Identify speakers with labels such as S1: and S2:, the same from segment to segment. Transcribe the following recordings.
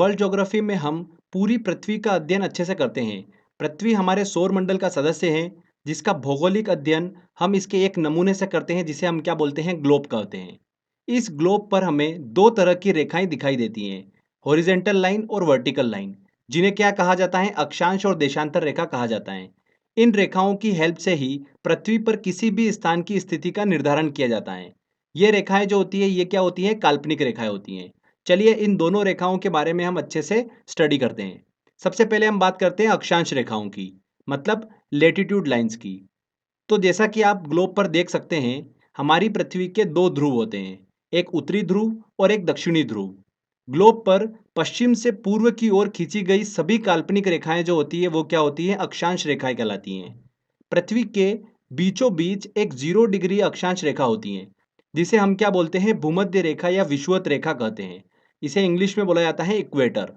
S1: World geography में हम पूरी पृथ्वी का अध्ययन अच्छे से करते हैं। पृथ्वी हमारे सौर मंडल का सदस्य है, जिसका भौगोलिक अध्ययन हम इसके एक नमूने से करते हैं, जिसे हम क्या बोलते हैं, ग्लोब कहते हैं। इस ग्लोब पर हमें दो तरह की रेखाएं दिखाई देती हैं, हॉरिजेंटल लाइन और वर्टिकल लाइन, जिन्हें क्या कहा जाता है, अक्षांश और देशांतर रेखा कहा जाता है। इन रेखाओं की हेल्प से ही पृथ्वी पर किसी भी स्थान की स्थिति का निर्धारण किया जाता है। ये रेखाएं जो होती है, ये क्या होती हैं, काल्पनिक रेखाएं होती हैं। चलिए इन दोनों रेखाओं के बारे में हम अच्छे से स्टडी करते हैं। सबसे पहले हम बात करते हैं अक्षांश रेखाओं की, मतलब लेटिट्यूड लाइंस की। तो जैसा कि आप ग्लोब पर देख सकते हैं, हमारी पृथ्वी के दो ध्रुव होते हैं, एक उत्तरी ध्रुव और एक दक्षिणी ध्रुव। ग्लोब पर पश्चिम से पूर्व की ओर खींची गई सभी काल्पनिक रेखाएं जो होती है, वो क्या होती है, अक्षांश रेखाएं कहलाती हैं। पृथ्वी के बीचों बीच एक 0 डिग्री अक्षांश रेखा होती है, जिसे हम क्या बोलते हैं, भूमध्य रेखा या विषुवत रेखा कहते हैं। इसे इंग्लिश में बोला जाता है इक्वेटर।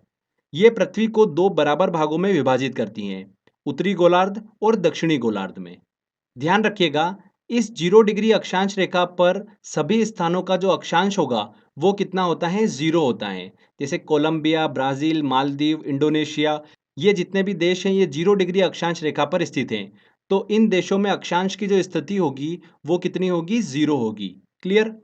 S1: ये पृथ्वी को दो बराबर भागों में विभाजित करती हैं, उत्तरी गोलार्ध और दक्षिणी गोलार्ध में। ध्यान रखिएगा, इस 0 डिग्री अक्षांश रेखा पर सभी स्थानों का जो अक्षांश होगा, वो कितना होता है, 0 होता है। जैसे कोलंबिया, ब्राजील, मालदीव, इंडोनेशिया, ये जितने भी देश हैं, ये 0 डिग्री अक्षांश रेखा पर स्थित हैं। तो इन देशों में अक्षांश की जो स्थिति होगी, वो कितनी होगी, 0 होगी। क्लियर?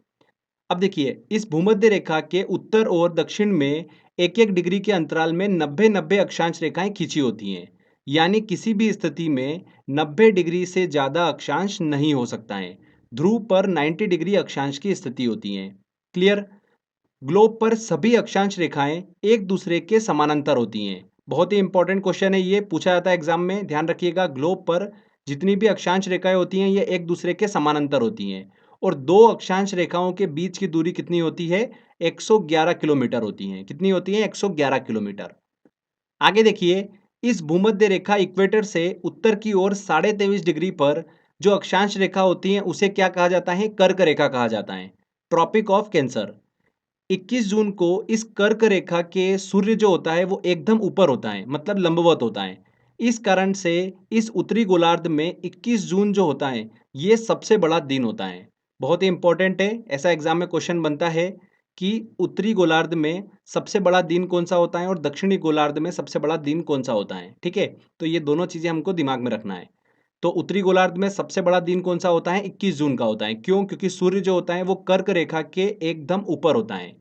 S1: अब देखिए, इस भूमध्य रेखा के उत्तर और दक्षिण में एक एक डिग्री के अंतराल में 90-90 अक्षांश रेखाएं खींची होती हैं। यानी किसी भी स्थिति में 90 डिग्री से ज़्यादा अक्षांश नहीं हो सकता है। ध्रुव पर 90 डिग्री अक्षांश की स्थिति होती है। क्लियर? ग्लोब पर सभी अक्षांश रेखाएं एक दूसरे के समानांतर होती हैं। बहुत ही इंपॉर्टेंट क्वेश्चन है, ये पूछा जाता है एग्जाम में। ध्यान रखिएगा, ग्लोब पर जितनी भी अक्षांश रेखाएं होती हैं, ये एक दूसरे के समानांतर होती हैं। और दो अक्षांश रेखाओं के बीच की दूरी कितनी होती है, 111 किलोमीटर होती है। कितनी होती है, 111 किलोमीटर। आगे देखिए, इस भूमध्य रेखा इक्वेटर से उत्तर की ओर 23.5 डिग्री पर जो अक्षांश रेखा होती है, उसे क्या कहा जाता है, कर्क रेखा कहा जाता है, ट्रॉपिक ऑफ कैंसर। 21 जून को इस कर्क रेखा के सूर्य जो होता है, वो एकदम ऊपर होता है, मतलब लंबवत होता है। इस कारण से इस उत्तरी गोलार्ध में 21 जून जो होता है, ये सबसे बड़ा दिन होता है। बहुत ही इंपॉर्टेंट है, ऐसा एग्जाम में क्वेश्चन बनता है कि उत्तरी गोलार्ध में सबसे बड़ा दिन कौन सा होता है और दक्षिणी गोलार्ध में सबसे बड़ा दिन कौन सा होता है। ठीक है, तो ये दोनों चीजें हमको दिमाग में रखना है। तो उत्तरी गोलार्ध में सबसे बड़ा दिन कौन सा होता है, 21 जून का होता है। क्यों? क्योंकि सूर्य जो होता है, वो कर्क रेखा के एकदम ऊपर होता है।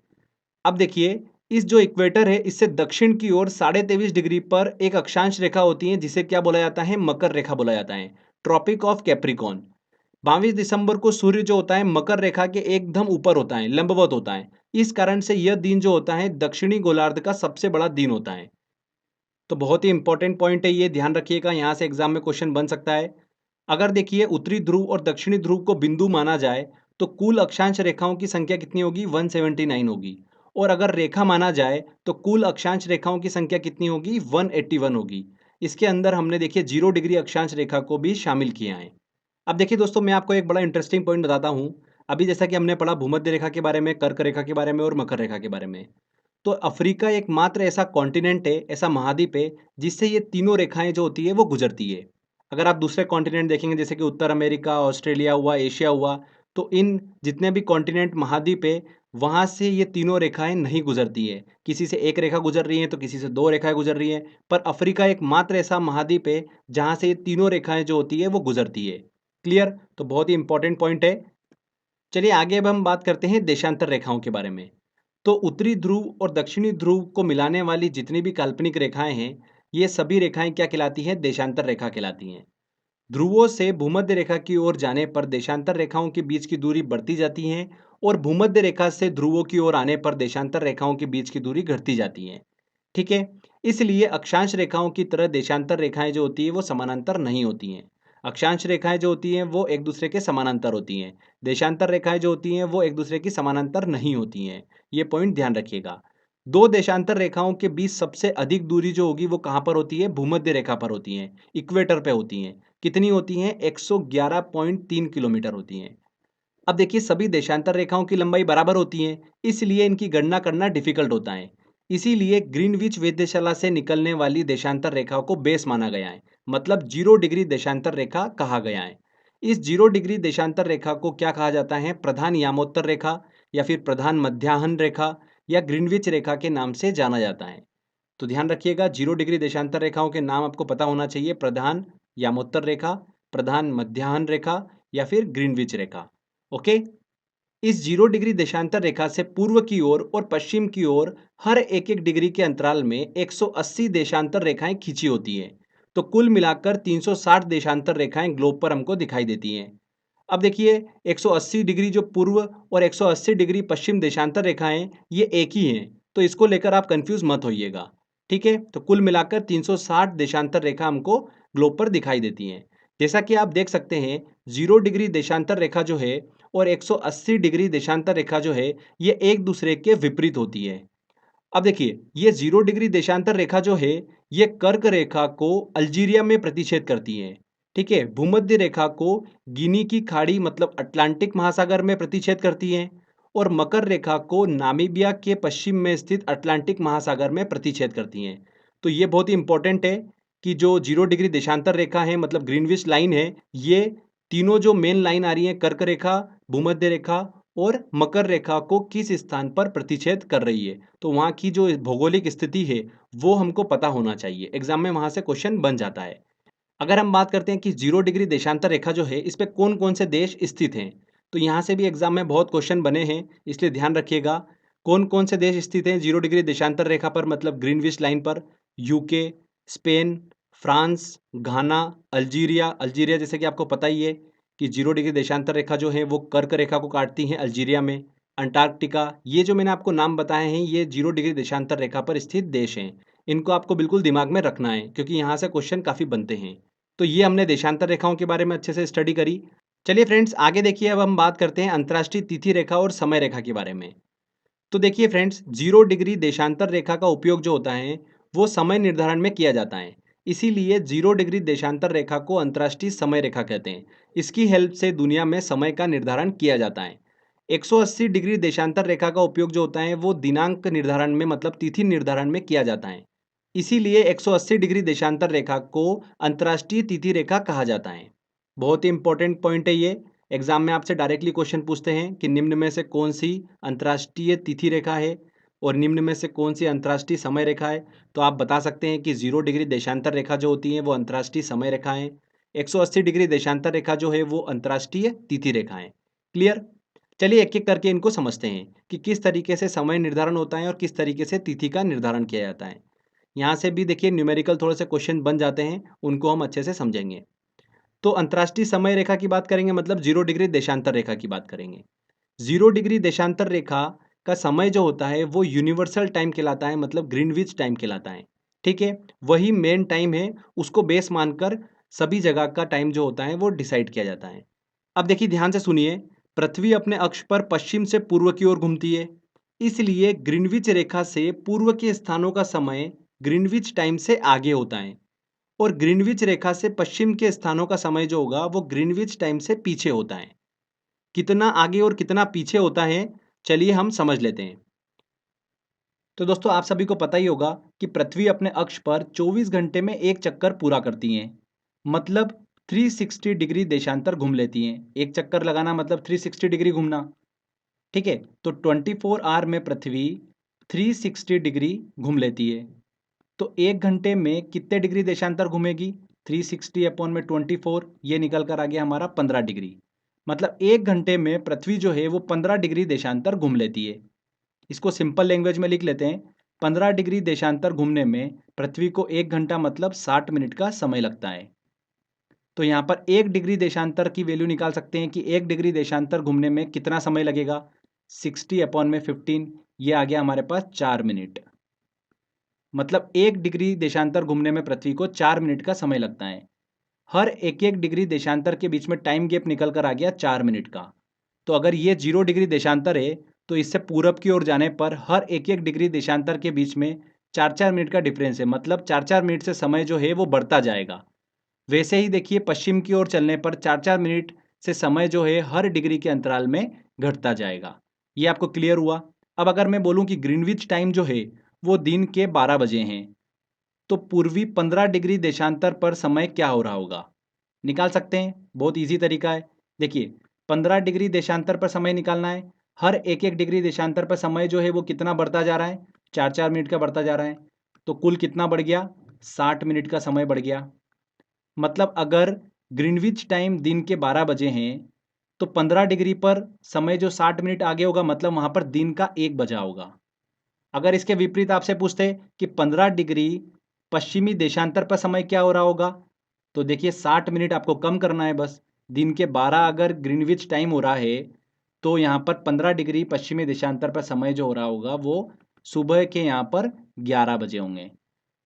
S1: अब देखिए, इस जो इक्वेटर है, इससे दक्षिण की ओर 23.5 डिग्री पर एक अक्षांश रेखा होती है, जिसे क्या बोला जाता है, मकर रेखा बोला जाता है, ट्रॉपिक ऑफ कैप्रिकॉन। 22 दिसंबर को सूर्य जो होता है, मकर रेखा के एकदम ऊपर होता है, लंबवत होता है। इस कारण से यह दिन जो होता है, दक्षिणी गोलार्ध का सबसे बड़ा दिन होता है। तो बहुत ही इंपॉर्टेंट पॉइंट है ये, ध्यान रखिएगा, यहाँ से एग्जाम में क्वेश्चन बन सकता है। अगर देखिए, उत्तरी ध्रुव और दक्षिणी ध्रुव को बिंदु माना जाए, तो कुल अक्षांश रेखाओं की संख्या कितनी होगी, 179 होगी। और अगर रेखा माना जाए, तो कुल अक्षांश रेखाओं की संख्या कितनी होगी, 181 होगी। इसके अंदर हमने देखिए 0 डिग्री अक्षांश रेखा को भी शामिल किया है। अब देखिए दोस्तों, मैं आपको एक बड़ा इंटरेस्टिंग पॉइंट बताता हूँ। अभी जैसा कि हमने पढ़ा भूमध्य रेखा के बारे में, कर्क रेखा के बारे में और मकर रेखा के बारे में, तो अफ्रीका एकमात्र ऐसा कॉन्टिनेंट है, ऐसा महाद्वीप है, जिससे ये तीनों रेखाएं जो होती है, वो गुजरती है। अगर आप दूसरे कॉन्टिनेंट देखेंगे, जैसे कि उत्तर अमेरिका, ऑस्ट्रेलिया हुआ, एशिया हुआ, तो इन जितने भी कॉन्टिनेंट महाद्वीप है, वहाँ से ये तीनों रेखाएं नहीं गुजरती है। किसी से एक रेखा गुजर रही है, तो किसी से दो रेखाएं गुजर रही हैं। पर अफ्रीका एकमात्र ऐसा महाद्वीप है जहाँ से ये तीनों रेखाएं जो होती है, वो गुजरती है। क्लियर? तो बहुत ही इंपॉर्टेंट पॉइंट है। चलिए आगे अब हम बात करते हैं देशांतर रेखाओं के बारे में। तो उत्तरी ध्रुव और दक्षिणी ध्रुव को मिलाने वाली जितनी भी काल्पनिक रेखाएं हैं, ये सभी रेखाएं क्या कहलाती हैं, देशांतर रेखा कहलाती हैं। ध्रुवों से भूमध्य रेखा की ओर जाने पर देशांतर रेखाओं के बीच की दूरी बढ़ती जाती है, और भूमध्य रेखा से ध्रुवों की ओर आने पर देशांतर रेखाओं के बीच की दूरी घटती जाती है। ठीक है, इसलिए अक्षांश रेखाओं की तरह देशांतर रेखाएं जो होती है, वो समानांतर नहीं होती हैं। अक्षांश रेखाएं जो होती हैं, वो एक दूसरे के समानांतर होती हैं। देशांतर रेखाएं जो होती हैं, वो एक दूसरे की समानांतर नहीं होती हैं। ये पॉइंट ध्यान रखिएगा। दो देशांतर रेखाओं के बीच सबसे अधिक दूरी जो होगी, वो कहाँ पर होती है, भूमध्य रेखा पर होती है, इक्वेटर पे होती हैं। कितनी होती हैं, 111.3 किलोमीटर होती हैं। अब देखिए, सभी देशांतर रेखाओं की लंबाई बराबर होती है, इसलिए इनकी गणना करना डिफिकल्ट होता है। इसीलिए ग्रीनविच वेधशाला से निकलने वाली देशांतर रेखा को बेस माना गया है, मतलब 0 डिग्री देशांतर रेखा कहा गया है। इस 0 डिग्री देशांतर रेखा को क्या कहा जाता है, प्रधान यामोत्तर रेखा, या फिर प्रधान मध्याह्न रेखा, या ग्रीनविच रेखा के नाम से जाना जाता है। तो ध्यान रखिएगा, 0 डिग्री देशांतर रेखाओं के नाम आपको पता होना चाहिए। प्रधान यामोत्तर रेखा, प्रधान मध्याह्न रेखा या फिर ग्रीनविच रेखा। ओके। इस 0 डिग्री देशांतर रेखा से पूर्व की ओर और पश्चिम की ओर हर एक एक डिग्री के अंतराल में 180 देशांतर रेखाएं खींची होती हैं। तो कुल मिलाकर 360 देशांतर रेखाएं ग्लोब पर हमको दिखाई देती हैं। अब देखिए, 180 डिग्री जो पूर्व और 180 डिग्री पश्चिम देशांतर रेखाएं, ये एक ही हैं। तो इसको लेकर आप कंफ्यूज मत होइएगा। ठीक है, तो कुल मिलाकर 360 देशांतर रेखा हमको ग्लोब पर दिखाई देती हैं। जैसा कि आप देख सकते हैं, 0 डिग्री देशांतर रेखा जो है और 180 डिग्री देशांतर रेखा जो है, ये एक दूसरे के विपरीत होती है। अब देखिए, ये 0 डिग्री देशांतर रेखा जो है, ये कर्क रेखा को अल्जीरिया में प्रतिच्छेद करती है। ठीक है, भूमध्य रेखा को गिनी की खाड़ी मतलब अटलांटिक महासागर में प्रतिच्छेद करती है और मकर रेखा को नामीबिया के पश्चिम में स्थित अटलांटिक महासागर में प्रतिच्छेद करती हैं। तो ये बहुत ही इंपॉर्टेंट है कि जो 0 डिग्री देशांतर रेखा है मतलब ग्रीनविच लाइन है, ये तीनों जो मेन लाइन आ रही है, कर्क रेखा, भूमध्य रेखा और मकर रेखा को किस स्थान पर प्रतिच्छेद कर रही है। तो वहाँ की जो भौगोलिक स्थिति है वो हमको पता होना चाहिए। एग्जाम में वहाँ से क्वेश्चन बन जाता है। अगर हम बात करते हैं कि 0 डिग्री देशांतर रेखा जो है, इस पे कौन-कौन से देश स्थित हैं, तो यहाँ से भी एग्जाम में बहुत क्वेश्चन बने हैं, इसलिए ध्यान रखिएगा। कौन-कौन से देश स्थित हैं 0 डिग्री देशांतर रेखा पर मतलब ग्रीनविच लाइन पर? यूके, स्पेन, फ्रांस, घाना, अल्जीरिया। अल्जीरिया जैसे कि आपको पता ही है कि 0 डिग्री देशांतर रेखा जो है वो कर्क रेखा को काटती है अल्जीरिया में। अंटार्कटिका, ये जो मैंने आपको नाम बताए हैं, ये 0 डिग्री देशांतर रेखा पर स्थित देश हैं। इनको आपको बिल्कुल दिमाग में रखना है क्योंकि यहाँ से क्वेश्चन काफ़ी बनते हैं। तो ये हमने देशांतर रेखाओं के बारे में अच्छे से स्टडी करी। चलिए फ्रेंड्स, आगे देखिए, अब हम बात करते हैं अंतर्राष्ट्रीय तिथि रेखा और समय रेखा के बारे में। तो देखिए फ्रेंड्स, 0 डिग्री देशांतर रेखा का उपयोग जो होता है वो समय निर्धारण में किया जाता है। इसीलिए 0 डिग्री देशांतर रेखा को अंतर्राष्ट्रीय समय रेखा कहते हैं। इसकी हेल्प से दुनिया में समय का निर्धारण किया जाता है। 180 डिग्री देशांतर रेखा का उपयोग जो होता है वो दिनांक निर्धारण में मतलब तिथि निर्धारण में किया जाता है। इसीलिए 180 डिग्री देशांतर रेखा को अंतर्राष्ट्रीय तिथि रेखा कहा जाता है। बहुत ही इंपॉर्टेंट पॉइंट है ये। एग्जाम में आपसे डायरेक्टली क्वेश्चन पूछते हैं कि निम्न में से कौन सी अंतर्राष्ट्रीय तिथि रेखा है और निम्न में से कौन सी अंतर्राष्ट्रीय समय रेखा है। तो आप बता सकते हैं कि 0 डिग्री देशांतर रेखा जो होती है वो अंतर्राष्ट्रीय समय रेखा है। 180 डिग्री देशांतर रेखा जो है वो अंतर्राष्ट्रीय तिथि रेखा है। क्लियर? चलिए एक एक करके इनको समझते हैं कि किस तरीके से समय निर्धारण होता है और किस तरीके से तिथि का निर्धारण किया जाता है। यहाँ से भी देखिए न्यूमेरिकल थोड़े से क्वेश्चन बन जाते हैं, उनको हम अच्छे से समझेंगे। तो अंतर्राष्ट्रीय समय रेखा की बात करेंगे मतलब 0 डिग्री देशांतर रेखा की बात करेंगे। 0 डिग्री देशांतर रेखा का समय जो होता है वो यूनिवर्सल टाइम कहलाता है मतलब ग्रीनविच टाइम कहलाता है। ठीक है, वही मेन टाइम है, उसको बेस मानकर सभी जगह का टाइम जो होता है वो डिसाइड किया जाता है। अब देखिए ध्यान से सुनिए, पृथ्वी अपने अक्ष पर पश्चिम से पूर्व की ओर घूमती है। इसलिए ग्रीनविच रेखा से पूर्व के स्थानों का समय ग्रीनविच टाइम से आगे होता है और ग्रीनविच रेखा से पश्चिम के स्थानों का समय जो होगा वो ग्रीनविच टाइम से पीछे होता है। कितना आगे और कितना पीछे होता है, चलिए हम समझ लेते हैं। तो दोस्तों, आप सभी को पता ही होगा कि पृथ्वी अपने अक्ष पर 24 घंटे में एक चक्कर पूरा करती है, मतलब 360 डिग्री देशांतर घूम लेती हैं। एक चक्कर लगाना मतलब 360 डिग्री घूमना। ठीक है, तो 24 आवर में पृथ्वी 360 डिग्री घूम लेती है। तो एक घंटे में कितने डिग्री देशांतर घूमेगी? 360 अपॉन में 24, ये निकल कर आ गया हमारा 15 डिग्री। मतलब एक घंटे में पृथ्वी जो है वो 15 डिग्री देशांतर घूम लेती है। इसको सिंपल लैंग्वेज में लिख लेते हैं। 15 डिग्री देशांतर घूमने में पृथ्वी को एक घंटा मतलब 60 मिनट का समय लगता है। तो यहाँ पर एक डिग्री देशांतर की वैल्यू निकाल सकते हैं कि एक डिग्री देशांतर घूमने में कितना समय लगेगा। 60 अपॉन में 15, ये आ गया हमारे पास 4 मिनट। मतलब एक डिग्री देशांतर घूमने में पृथ्वी को 4 मिनट का समय लगता है। हर एक एक डिग्री देशांतर के बीच में टाइम गैप निकल कर आ गया 4 मिनट का। तो अगर ये 0 डिग्री देशांतर है तो इससे पूरब की ओर जाने पर हर एक एक डिग्री देशांतर के बीच में 4-4 मिनट का डिफरेंस है, मतलब 4-4 मिनट से समय जो है वो बढ़ता जाएगा। वैसे ही देखिए पश्चिम की ओर चलने पर 4-4 मिनट से समय जो है हर डिग्री के अंतराल में घटता जाएगा। ये आपको क्लियर हुआ? अब अगर मैं बोलूं कि ग्रीनविच टाइम जो है वो दिन के 12 बजे हैं, तो पूर्वी 15 डिग्री देशांतर पर समय क्या हो रहा होगा? निकाल सकते हैं, बहुत इजी तरीका है। देखिए 15 डिग्री देशांतर पर समय निकालना है। हर एक एक डिग्री देशांतर पर समय जो है वो कितना बढ़ता जा रहा है? 4-4 मिनट का बढ़ता जा रहा है। तो कुल कितना बढ़ गया? 60 मिनट का समय बढ़ गया। मतलब अगर ग्रीनविच टाइम दिन के 12 बजे हैं तो 15 डिग्री पर समय जो 60 मिनट आगे होगा, मतलब वहाँ पर दिन का 1 बजा होगा। अगर इसके विपरीत आपसे पूछते कि 15 डिग्री पश्चिमी देशांतर पर समय क्या हो रहा होगा, तो देखिए 60 मिनट आपको कम करना है बस। दिन के 12 अगर ग्रीनविच टाइम हो रहा है तो यहाँ पर 15 डिग्री पश्चिमी देशांतर पर समय जो हो रहा होगा वो सुबह के यहाँ पर 11 बजे होंगे।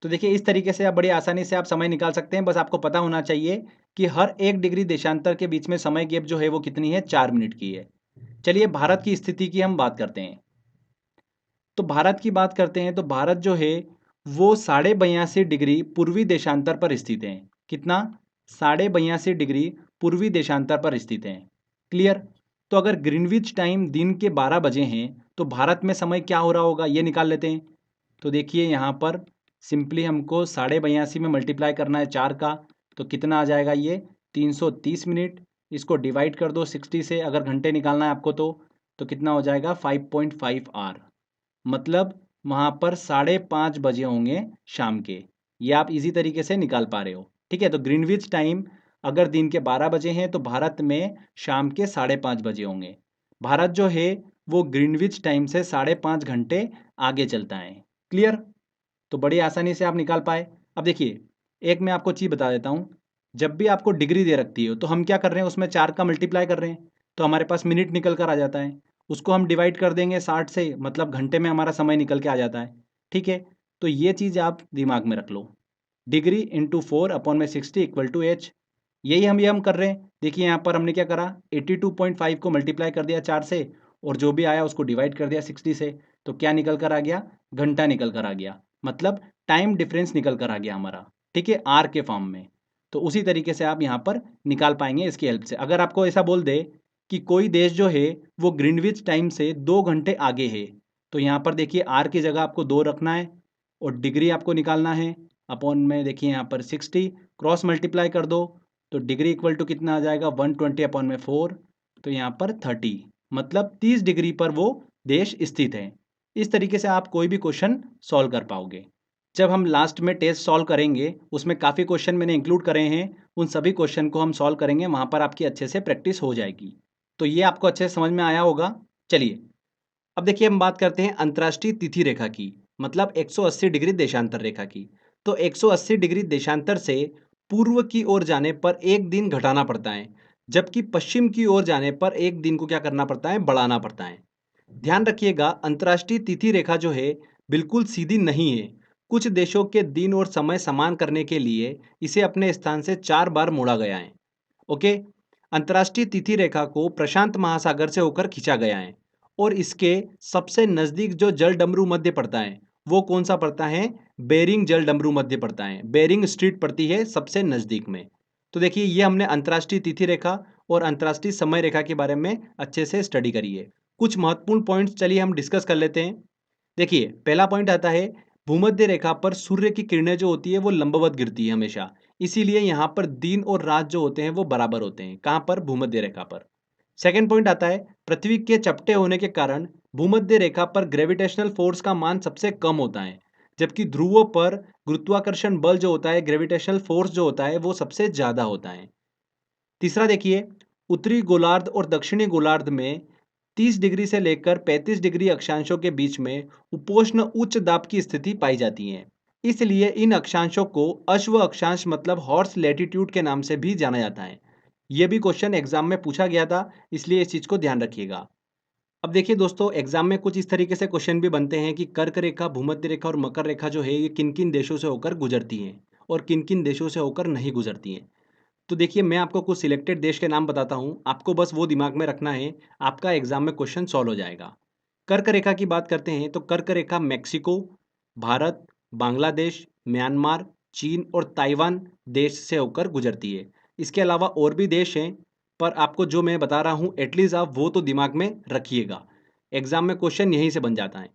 S1: तो देखिए इस तरीके से आप बड़ी आसानी से आप समय निकाल सकते हैं। बस आपको पता होना चाहिए कि हर 1 डिग्री देशांतर के बीच में समय गैप जो है वो कितनी है? 4 मिनट की है। चलिए भारत की स्थिति की हम बात करते हैं। तो भारत की बात करते हैं तो भारत जो है वो 82.5 डिग्री पूर्वी देशांतर पर स्थित है। कितना? 82.5 डिग्री पूर्वी देशांतर पर स्थित है। क्लियर? तो अगर ग्रीनविच टाइम दिन के 12 बजे हैं तो भारत में समय क्या हो रहा होगा ये निकाल लेते हैं। तो देखिए यहाँ पर सिंपली हमको 82.5 में मल्टीप्लाई करना है 4 का, तो कितना आ जाएगा ये? 330 मिनट। इसको डिवाइड कर दो 60 से, अगर घंटे निकालना है आपको तो कितना हो जाएगा? 5.5 आर। मतलब वहाँ पर 5:30 बजे होंगे शाम के। ये आप इजी तरीके से निकाल पा रहे हो। ठीक है, तो ग्रीनविच टाइम अगर दिन के 12 बजे हैं तो भारत में शाम के 5:30 बजे होंगे। भारत जो है वो ग्रीनविच टाइम से 5.5 घंटे आगे चलता है। क्लियर? तो बड़ी आसानी से आप निकाल पाए। अब देखिए एक मैं आपको चीज़ बता देता हूँ। जब भी आपको डिग्री दे रखती हो तो हम क्या कर रहे हैं, उसमें 4 का मल्टीप्लाई कर रहे हैं तो हमारे पास मिनट निकल कर आ जाता है। उसको हम डिवाइड कर देंगे 60 से, मतलब घंटे में हमारा समय निकल के आ जाता है। ठीक है, तो ये चीज़ आप दिमाग में रख लो। Degree into 4/60 equal to H. यही हम कर रहे हैं। देखिए यहाँ पर हमने क्या करा, 82.5 को मल्टीप्लाई कर दिया 4 से और जो भी आया उसको डिवाइड कर दिया 60 से, तो क्या निकल कर आ गया? घंटा निकल कर आ गया। मतलब टाइम डिफरेंस निकल कर आ गया हमारा। ठीक है, आर के फॉर्म में। तो उसी तरीके से आप यहाँ पर निकाल पाएंगे इसकी हेल्प से। अगर आपको ऐसा बोल दे कि कोई देश जो है वो ग्रीनविच टाइम से 2 घंटे आगे है, तो यहाँ पर देखिए आर की जगह आपको 2 रखना है और डिग्री आपको निकालना है। अपॉन में देखिए यहाँ पर 60 क्रॉस मल्टीप्लाई कर दो तो डिग्री इक्वल टू कितना आ जाएगा? 120/4। तो यहाँ पर 30, मतलब 30 डिग्री पर वो देश स्थित है। इस तरीके से आप कोई भी क्वेश्चन सॉल्व कर पाओगे। जब हम लास्ट में टेस्ट सॉल्व करेंगे उसमें काफ़ी क्वेश्चन मैंने इंक्लूड करे हैं, उन सभी क्वेश्चन को हम सॉल्व करेंगे, वहाँ पर आपकी अच्छे से प्रैक्टिस हो जाएगी। तो ये आपको अच्छे से समझ में आया होगा। चलिए अब देखिए हम बात करते हैं अंतर्राष्ट्रीय तिथि रेखा की, मतलब 180 डिग्री देशांतर रेखा की। तो 180 डिग्री देशांतर से पूर्व की ओर जाने पर एक दिन घटाना पड़ता है, जबकि पश्चिम की ओर जाने पर एक दिन को क्या करना पड़ता है? बढ़ाना पड़ता है। ध्यान रखिएगा अंतर्राष्ट्रीय तिथि रेखा जो है बिल्कुल सीधी नहीं है। कुछ देशों के दिन और समय समान करने के लिए इसे अपने स्थान से 4 बार मोड़ा गया है। ओके, अंतर्राष्ट्रीय तिथि रेखा को प्रशांत महासागर से होकर खींचा गया है और इसके सबसे नज़दीक जो जल डमरू मध्य पड़ता है वो कौन सा पड़ता है? बेरिंग जल डमरू मध्य पड़ता है। बेरिंग स्ट्रीट पड़ती है सबसे नज़दीक में। तो देखिए ये हमने अंतर्राष्ट्रीय तिथि रेखा और अंतर्राष्ट्रीय समय रेखा के बारे में अच्छे से स्टडी करी है। कुछ महत्वपूर्ण पॉइंट्स चलिए हम डिस्कस कर लेते हैं। देखिए पहला पॉइंट आता है, भूमध्य रेखा पर सूर्य की किरणें जो होती है वो लंबवत गिरती है हमेशा, इसीलिए यहाँ पर दिन और रात जो होते हैं वो बराबर होते हैं। कहाँ पर? भूमध्य रेखा पर। सेकेंड पॉइंट आता है, पृथ्वी के चपटे होने के कारण भूमध्य रेखा पर ग्रेविटेशनल फोर्स का मान सबसे कम होता है, जबकि ध्रुवों पर गुरुत्वाकर्षण बल जो होता है, ग्रेविटेशनल फोर्स जो होता है वो सबसे ज्यादा होता है। तीसरा देखिए, उत्तरी गोलार्ध और दक्षिणी गोलार्ध में 30 डिग्री से लेकर 35 डिग्री अक्षांशों के बीच में उपोष्ण उच्च दाब की स्थिति पाई जाती है। इसलिए इन अक्षांशों को अश्व अक्षांश मतलब हॉर्स लैटिट्यूड के नाम से भी जाना जाता है। यह भी क्वेश्चन एग्जाम में पूछा गया था, इसलिए इस चीज को ध्यान रखिएगा। अब देखिए दोस्तों, एग्जाम में कुछ इस तरीके से क्वेश्चन भी बनते हैं कि कर्क रेखा, भूमध्य रेखा और मकर रेखा जो है ये किन किन देशों से होकर गुजरती हैं और किन किन देशों से होकर नहीं गुजरती हैं। तो देखिए मैं आपको कुछ सिलेक्टेड देश के नाम बताता हूँ, आपको बस वो दिमाग में रखना है, आपका एग्जाम में क्वेश्चन सॉल्व हो जाएगा। कर्क रेखा की बात करते हैं तो कर्क रेखा मैक्सिको, भारत, बांग्लादेश, म्यांमार, चीन और ताइवान देश से होकर गुजरती है। इसके अलावा और भी देश हैं, पर आपको जो मैं बता रहा हूँ एटलीस्ट आप वो तो दिमाग में रखिएगा। एग्जाम में क्वेश्चन यहीं से बन जाता है।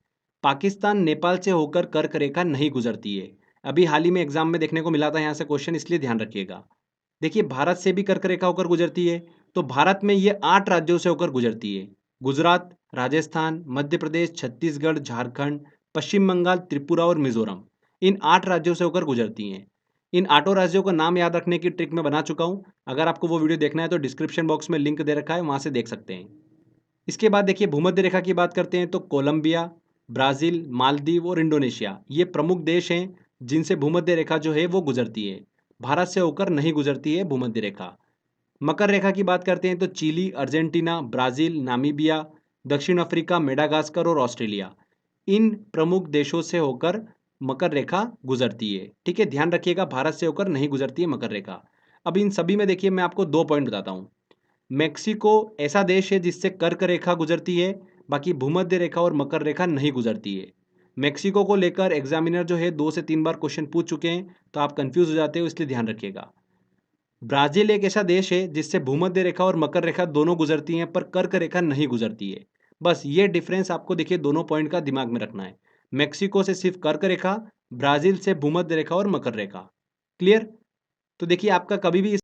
S1: पाकिस्तान, नेपाल से होकर कर्क रेखा नहीं गुजरती है। अभी हाल ही में एग्जाम में देखने को मिला था यहाँ से क्वेश्चन, इसलिए ध्यान रखिएगा। देखिए भारत से भी कर्क रेखा होकर गुजरती है, तो भारत में ये 8 राज्यों से होकर गुजरती है। गुजरात, राजस्थान, मध्य प्रदेश, छत्तीसगढ़, झारखंड, पश्चिम बंगाल, त्रिपुरा और मिजोरम। इन 8 राज्यों से होकर गुजरती हैं। इन 8 राज्यों का नाम याद रखने की ट्रिक मैं बना चुका हूँ। अगर आपको वो वीडियो देखना है तो डिस्क्रिप्शन बॉक्स में लिंक दे रखा है, वहाँ से देख सकते हैं। इसके बाद देखिए भूमध्य रेखा की बात करते हैं तो कोलंबिया, ब्राज़ील, मालदीव और इंडोनेशिया ये प्रमुख देश हैं जिनसे भूमध्य रेखा जो है वो गुजरती है। भारत से होकर नहीं गुजरती है भूमध्य रेखा। मकर रेखा की बात करते हैं तो चिली, अर्जेंटीना, ब्राज़ील, नामीबिया, दक्षिण अफ्रीका, मेडागास्कर और ऑस्ट्रेलिया इन प्रमुख देशों से होकर मकर रेखा गुजरती है। ठीक है, ध्यान रखिएगा भारत से होकर नहीं गुजरती है मकर रेखा। अब इन सभी में देखिए मैं आपको 2 पॉइंट बताता हूँ। मेक्सिको ऐसा देश है जिससे कर्क रेखा गुजरती है, बाकी भूमध्य रेखा और मकर रेखा नहीं गुजरती है। मेक्सिको को लेकर एग्जामिनर जो है 2 से 3 बार क्वेश्चन पूछ चुके हैं, तो आप कंफ्यूज हो जाते हो, इसलिए ध्यान रखिएगा। ब्राज़ील एक ऐसा देश है जिससे भूमध्य रेखा और मकर रेखा दोनों गुजरती हैं पर कर्क रेखा नहीं गुजरती है। बस ये डिफरेंस आपको देखिए दोनों पॉइंट का दिमाग में रखना है। मेक्सिको से सिर्फ कर्क रेखा, ब्राज़ील से भूमध्य रेखा और मकर रेखा। क्लियर? तो देखिए आपका कभी भी